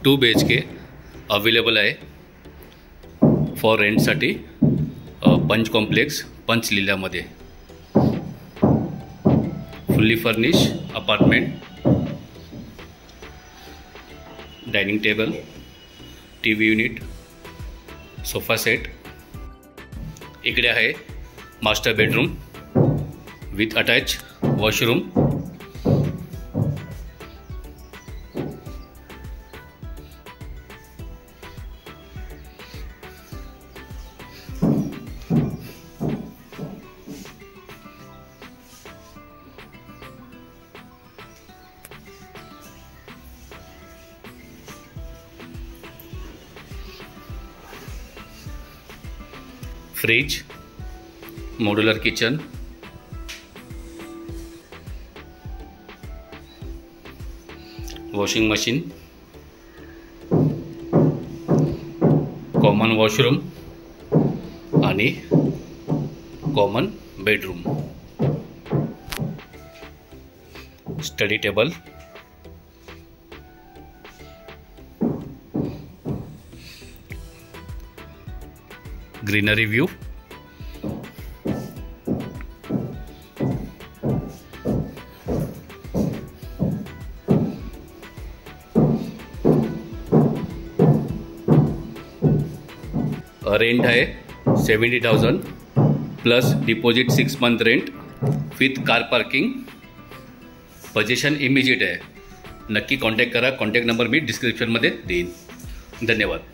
2 BHK available आहे for रेंटसाठी पंच कॉम्प्लेक्स पंचलीलामध्ये. Fully furnish apartment, dining table, TV unit, sofa set. इकडे आहे master bedroom with attach washroom. Fridge, modular kitchen, washing machine, common washroom आणि common bedroom. Study table, greenery view, rent आहे 70,000 plus deposit 6 month rent with car parking. Position immediate आहे. नक्की contact करा. Contact number मी डिस्क्रिप्शनमध्ये देईन. धन्यवाद.